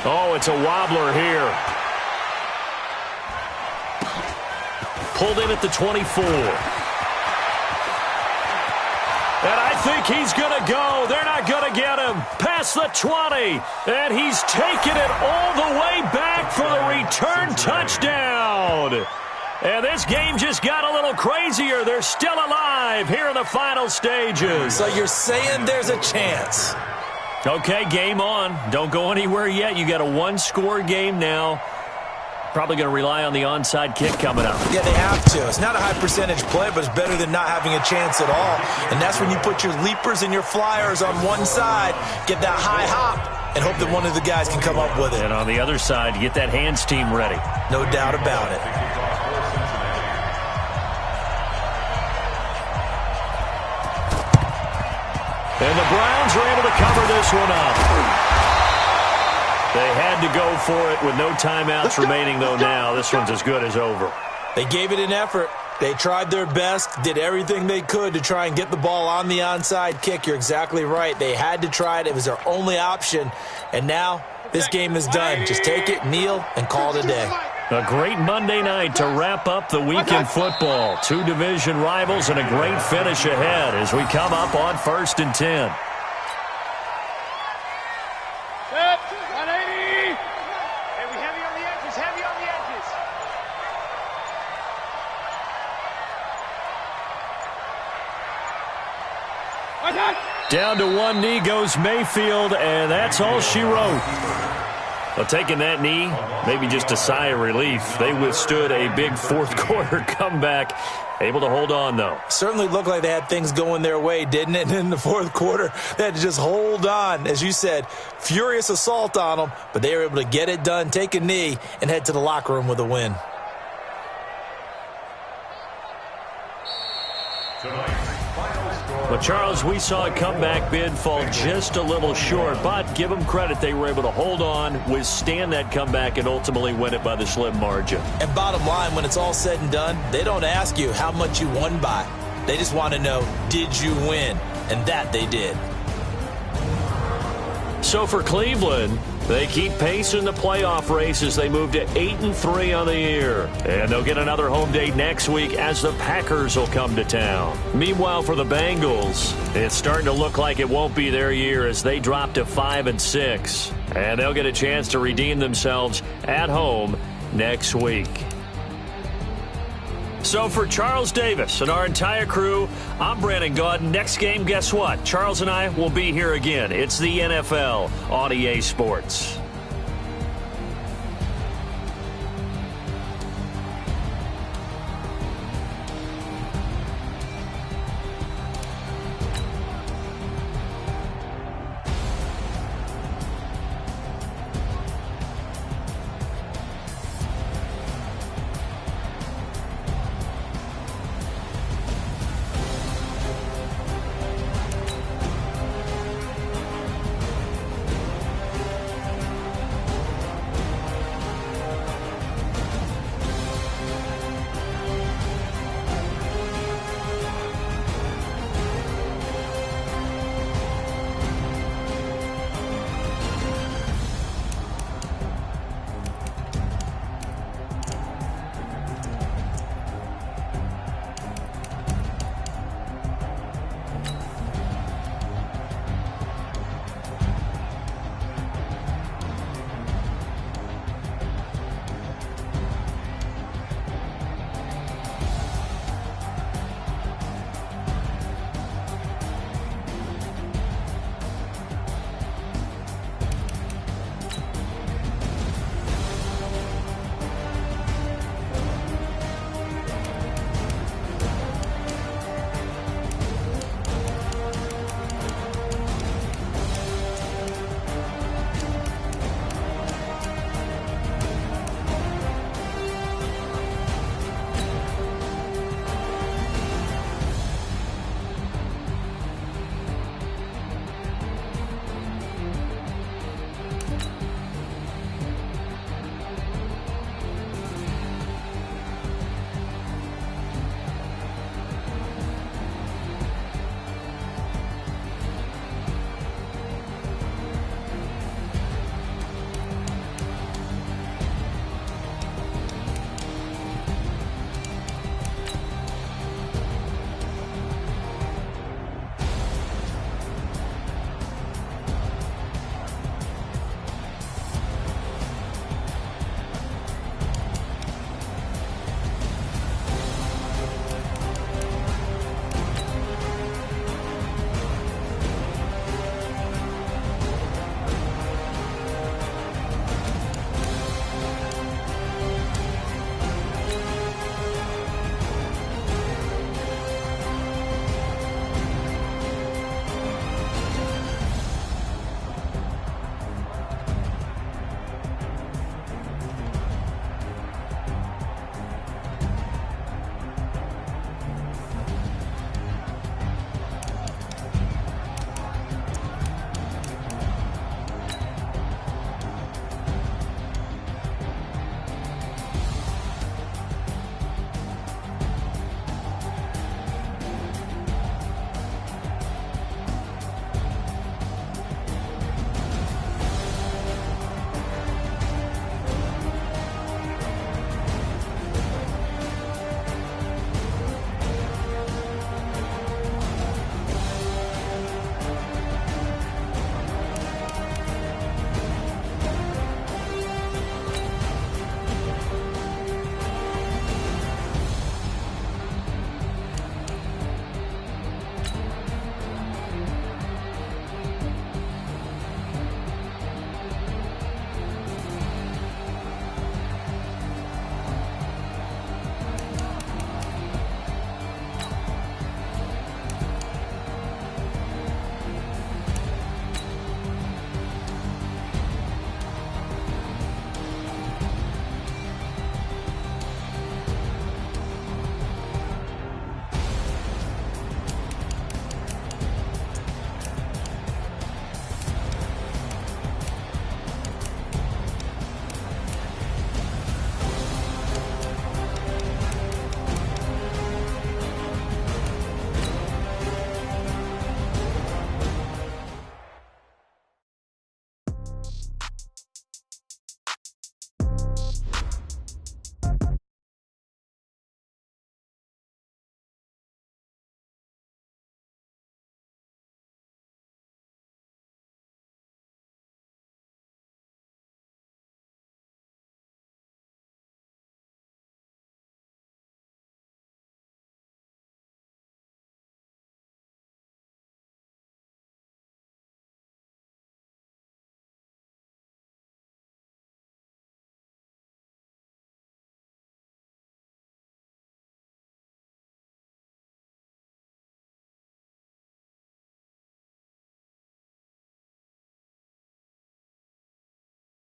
Oh, it's a wobbler here. Pulled in at the 24. And I think he's going to go. They're not going to get him. Past the 20. And he's taken it all the way back for the return touchdown. And this game just got a little crazier. They're still alive here in the final stages. So you're saying there's a chance? Okay, game on. Don't go anywhere yet. You got a 1-score game now. Probably going to rely on the onside kick coming up. Yeah, they have to. It's not a high percentage play, but it's better than not having a chance at all. And that's when you put your leapers and your flyers on one side, get that high hop, and hope that one of the guys can come up with it. And on the other side, you get that hands team ready. No doubt about it. And the Browns are able to cover this one up. They had to go for it with no timeouts remaining, though, now. This one's as good as over. They gave it an effort. They tried their best, did everything they could to try and get the ball on the onside kick. You're exactly right. They had to try it. It was their only option. And now this game is done. Just take it, kneel, and call it a day. A great Monday night to wrap up the week in football. 2 division rivals and a great finish ahead as we come up on 1st and 10. Set, 180. Hey, we heavy on the edges, heavy on the edges. Down to one knee goes Mayfield, and that's all she wrote. Well, taking that knee, maybe just a sigh of relief. They withstood a big 4th quarter comeback. Able to hold on, though. Certainly looked like they had things going their way, didn't it? And in the 4th quarter, they had to just hold on. As you said, furious assault on them, but they were able to get it done, take a knee, and head to the locker room with a win. To the Well, Charles, we saw a comeback bid fall just a little short, but give them credit. They were able to hold on, withstand that comeback, and ultimately win it by the slim margin. And bottom line, when it's all said and done, they don't ask you how much you won by. They just want to know, did you win? And that they did. So for Cleveland, they keep pace in the playoff race as they move to 8-3 on the year. And they'll get another home date next week as the Packers will come to town. Meanwhile, for the Bengals, it's starting to look like it won't be their year as they drop to 5-6. And they'll get a chance to redeem themselves at home next week. So for Charles Davis and our entire crew, I'm Brandon Gaudin. Next game, guess what? Charles and I will be here again. It's the NFL on EA Sports.